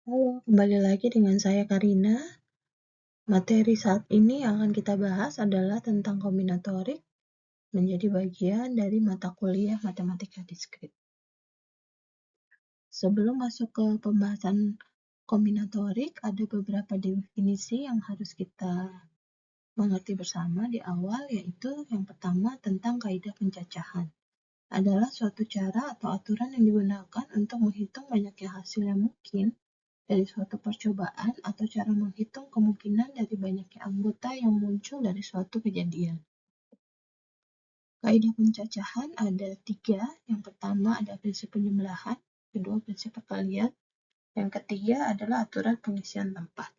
Halo, kembali lagi dengan saya Karina. Materi saat ini yang akan kita bahas adalah tentang kombinatorik menjadi bagian dari mata kuliah Matematika Diskrit. Sebelum masuk ke pembahasan kombinatorik, ada beberapa definisi yang harus kita mengerti bersama di awal, yaitu yang pertama tentang kaidah pencacahan. Adalah suatu cara atau aturan yang digunakan untuk menghitung banyaknya hasil yang mungkin dari suatu percobaan atau cara menghitung kemungkinan dari banyaknya anggota yang muncul dari suatu kejadian. Kaidah pencacahan ada 3. Yang pertama ada prinsip penjumlahan, kedua prinsip perkalian, yang ketiga adalah aturan pengisian tempat.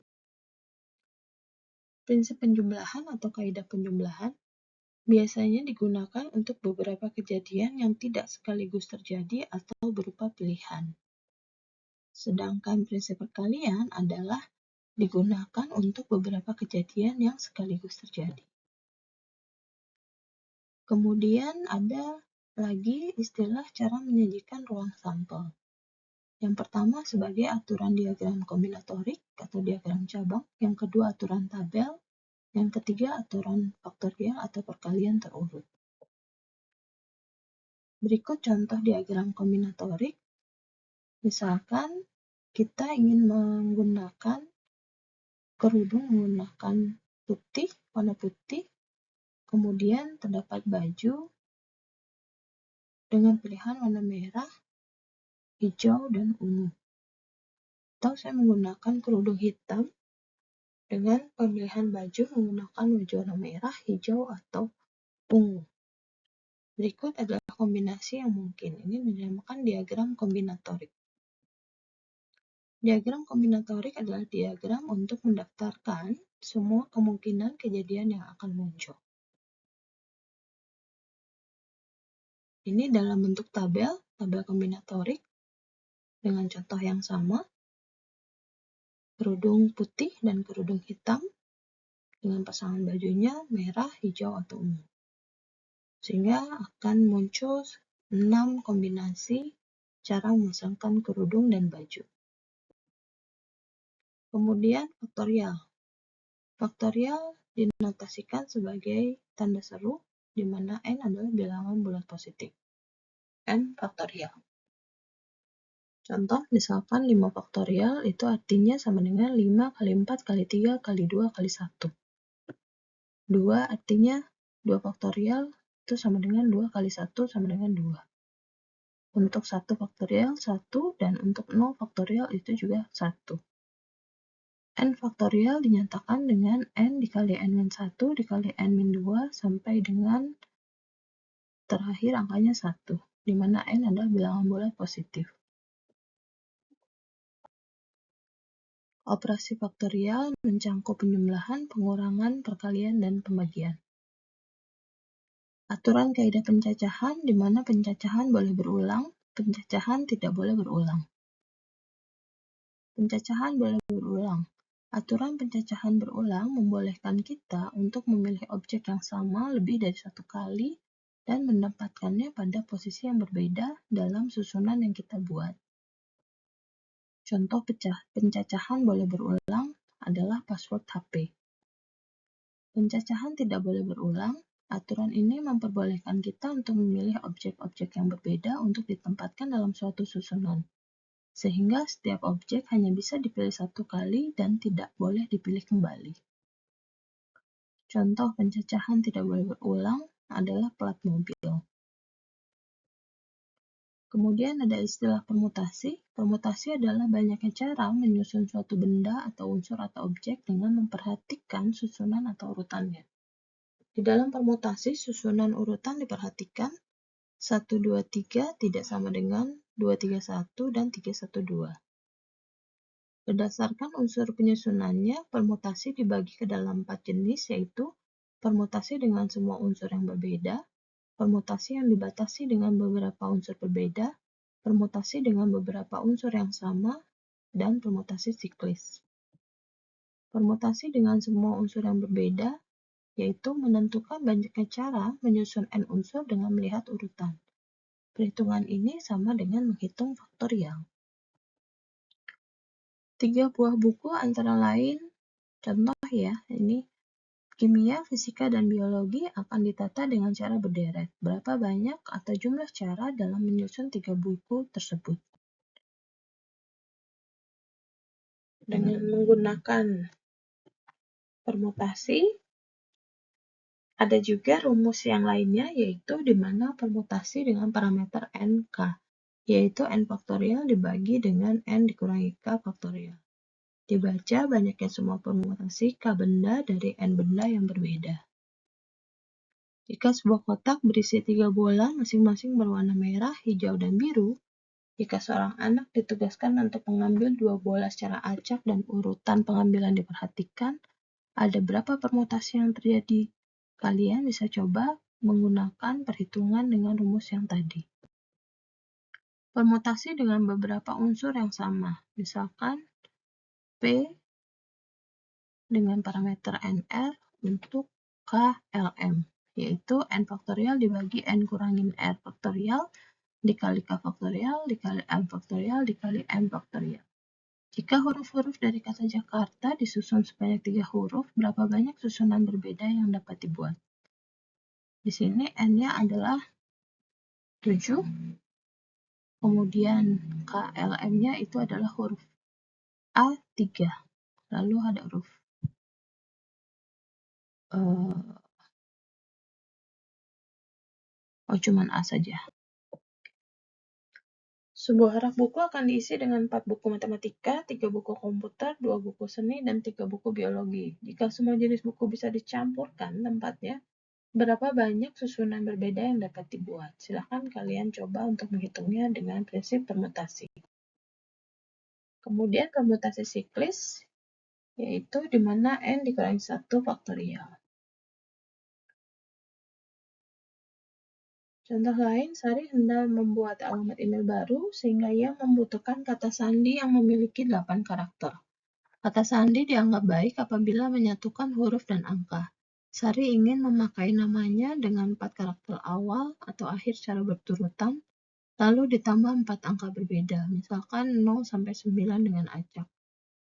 Prinsip penjumlahan atau kaidah penjumlahan biasanya digunakan untuk beberapa kejadian yang tidak sekaligus terjadi atau berupa pilihan. Sedangkan prinsip perkalian adalah digunakan untuk beberapa kejadian yang sekaligus terjadi. Kemudian ada lagi istilah cara menyajikan ruang sampel. Yang pertama sebagai aturan diagram kombinatorik atau diagram cabang, yang kedua aturan tabel, yang ketiga aturan faktorial atau perkalian terurut. Berikut contoh diagram kombinatorik. Misalkan kita ingin menggunakan kerudung menggunakan putih, warna putih, kemudian terdapat baju dengan pilihan warna merah, hijau, dan ungu. Atau saya menggunakan kerudung hitam dengan pemilihan baju menggunakan baju warna merah, hijau, atau ungu. Berikut adalah kombinasi yang mungkin. Ini dinamakan diagram kombinatorik. Diagram kombinatorik adalah diagram untuk mendaftarkan semua kemungkinan kejadian yang akan muncul. Ini dalam bentuk tabel kombinatorik dengan contoh yang sama, kerudung putih dan kerudung hitam dengan pasangan bajunya merah, hijau, atau ungu. Sehingga akan muncul 6 kombinasi cara memasangkan kerudung dan baju. Kemudian faktorial. Faktorial dinotasikan sebagai tanda seru di mana n adalah bilangan bulat positif. N faktorial. Contoh, misalkan 5 faktorial itu artinya sama dengan 5 kali 4 kali 3 kali 2 kali 1. 2 artinya 2 faktorial itu sama dengan 2 kali 1 sama dengan 2. Untuk 1 faktorial 1 dan untuk 0 faktorial itu juga 1. N faktorial dinyatakan dengan N dikali N-1 dikali N-2 sampai dengan terakhir angkanya 1, di mana N adalah bilangan bulat positif. Operasi faktorial mencakup penjumlahan, pengurangan, perkalian, dan pembagian. Aturan kaidah pencacahan di mana pencacahan boleh berulang, pencacahan tidak boleh berulang. Pencacahan boleh berulang. Aturan pencacahan berulang membolehkan kita untuk memilih objek yang sama lebih dari satu kali dan menempatkannya pada posisi yang berbeda dalam susunan yang kita buat. Contoh pencacahan boleh berulang adalah password HP. Pencacahan tidak boleh berulang. Aturan ini memperbolehkan kita untuk memilih objek-objek yang berbeda untuk ditempatkan dalam suatu susunan, sehingga setiap objek hanya bisa dipilih satu kali dan tidak boleh dipilih kembali. Contoh pencacahan tidak boleh berulang adalah plat mobil. Kemudian ada istilah permutasi. Permutasi adalah banyaknya cara menyusun suatu benda atau unsur atau objek dengan memperhatikan susunan atau urutannya. Di dalam permutasi, susunan urutan diperhatikan 1, 2, 3 tidak sama dengan 2, 3, 1 dan 3, 1, 2. Berdasarkan unsur penyusunannya, permutasi dibagi ke dalam 4 jenis, yaitu permutasi dengan semua unsur yang berbeda, permutasi yang dibatasi dengan beberapa unsur berbeda, permutasi dengan beberapa unsur yang sama, dan permutasi siklis. Permutasi dengan semua unsur yang berbeda yaitu menentukan banyaknya cara menyusun n unsur dengan melihat urutan. Perhitungan ini sama dengan menghitung faktorial. 3 buah buku antara lain, contoh ya, ini kimia, fisika, dan biologi akan ditata dengan cara berderet. Berapa banyak atau jumlah cara dalam menyusun 3 buku tersebut? Dengan menggunakan permutasi, ada juga rumus yang lainnya, yaitu di mana permutasi dengan parameter NK, yaitu N faktorial dibagi dengan N dikurangi K faktorial. Dibaca banyaknya semua permutasi K benda dari N benda yang berbeda. Jika sebuah kotak berisi 3 bola masing-masing berwarna merah, hijau, dan biru, jika seorang anak ditugaskan untuk mengambil 2 bola secara acak dan urutan pengambilan diperhatikan, ada berapa permutasi yang terjadi? Kalian bisa coba menggunakan perhitungan dengan rumus yang tadi. Permutasi dengan beberapa unsur yang sama, misalkan P dengan parameter NR untuk KLM, yaitu N faktorial dibagi N kurangin R faktorial dikali K faktorial dikali M faktorial dikali M faktorial. Jika huruf-huruf dari kata Jakarta disusun sebanyak 3 huruf, berapa banyak susunan berbeda yang dapat dibuat? Di sini N-nya adalah 7, kemudian KLM-nya itu adalah huruf A3, lalu ada huruf cuman A saja. Sebuah rak buku akan diisi dengan 4 buku matematika, 3 buku komputer, 2 buku seni, dan 3 buku biologi. Jika semua jenis buku bisa dicampurkan tempatnya, berapa banyak susunan berbeda yang dapat dibuat? Silakan kalian coba untuk menghitungnya dengan prinsip permutasi. Kemudian permutasi siklis, yaitu di mana N dikurangi 1 faktorial. Contoh lain, Sari hendak membuat alamat email baru sehingga ia membutuhkan kata sandi yang memiliki 8 karakter. Kata sandi dianggap baik apabila menyatukan huruf dan angka. Sari ingin memakai namanya dengan 4 karakter awal atau akhir secara berturutan, lalu ditambah 4 angka berbeda, misalkan 0 sampai 9 dengan acak.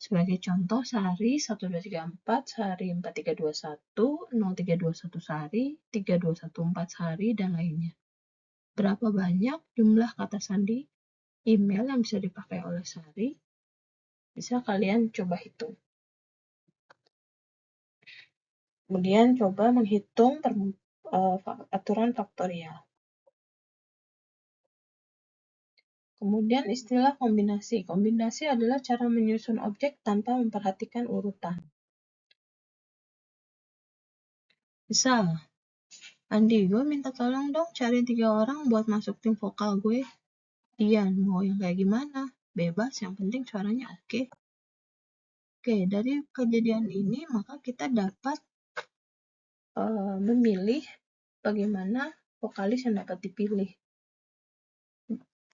Sebagai contoh, Sari 1234, Sari 4321, 0321 Sari, 3214 Sari, dan lainnya. Berapa banyak jumlah kata sandi email yang bisa dipakai oleh Sari? Bisa kalian coba hitung. Kemudian coba menghitung aturan faktorial. Kemudian istilah kombinasi. Kombinasi adalah cara menyusun objek tanpa memperhatikan urutan. Misal, Andi, gue minta tolong dong cari 3 orang buat masuk tim vokal gue. Dian, mau yang kayak gimana? Bebas, yang penting suaranya oke. Oke, dari kejadian ini maka kita dapat memilih bagaimana vokalis yang dapat dipilih.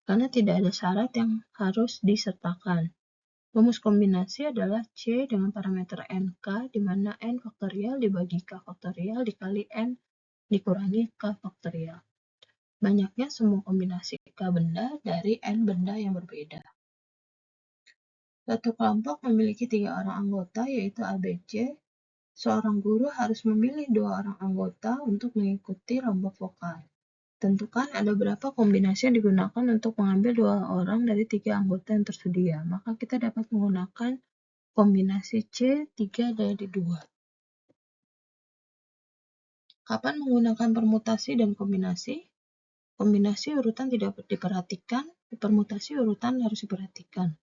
Karena tidak ada syarat yang harus disertakan. Rumus kombinasi adalah C dengan parameter NK, di mana N faktorial dibagi K faktorial dikali N dikurangi K faktorial. Banyaknya semua kombinasi K benda dari N benda yang berbeda. Satu kelompok memiliki 3 orang anggota, yaitu ABC. Seorang guru harus memilih 2 orang anggota untuk mengikuti kelompok vokal. Tentukan ada berapa kombinasi yang digunakan untuk mengambil 2 orang dari 3 anggota yang tersedia. Maka kita dapat menggunakan kombinasi C 3 dari 2. Kapan menggunakan permutasi dan kombinasi? Kombinasi urutan tidak diperhatikan, permutasi urutan harus diperhatikan.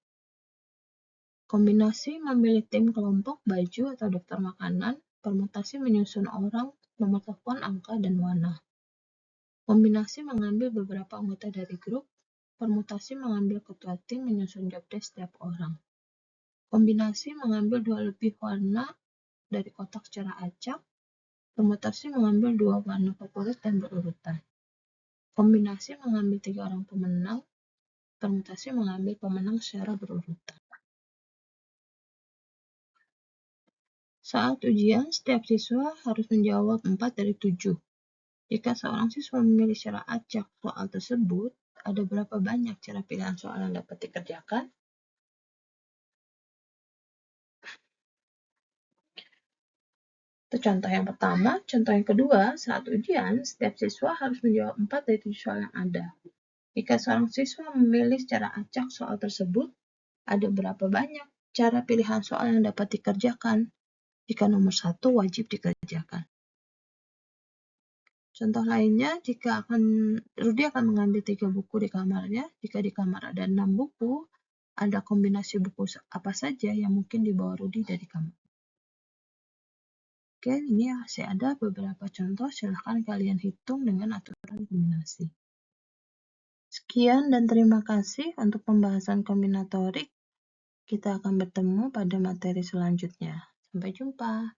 Kombinasi memilih tim, kelompok, baju, atau daftar makanan. Permutasi menyusun orang, nomor telepon, angka, dan warna. Kombinasi mengambil beberapa anggota dari grup. Permutasi mengambil ketua tim menyusun job desk setiap orang. Kombinasi mengambil 2 lebih warna dari kotak secara acak. Permutasi mengambil 2 warna favorit dan berurutan. Kombinasi mengambil 3 orang pemenang. Permutasi mengambil pemenang secara berurutan. Saat ujian, setiap siswa harus menjawab 4 dari 7. Jika seorang siswa memilih secara acak soal tersebut, ada berapa banyak cara pilihan soal yang dapat dikerjakan? Itu contoh yang pertama. Contoh yang kedua, saat ujian, setiap siswa harus menjawab 4 dari 7 soal yang ada. Jika seorang siswa memilih secara acak soal tersebut, ada berapa banyak cara pilihan soal yang dapat dikerjakan? Jika nomor 1 wajib dikerjakan. Contoh lainnya, Rudy akan mengambil 3 buku di kamarnya. Jika di kamar ada 6 buku, ada kombinasi buku apa saja yang mungkin dibawa Rudy dari kamar. Oke, ini masih ada beberapa contoh. Silahkan kalian hitung dengan aturan kombinasi. Sekian dan terima kasih untuk pembahasan kombinatorik. Kita akan bertemu pada materi selanjutnya. Sampai jumpa.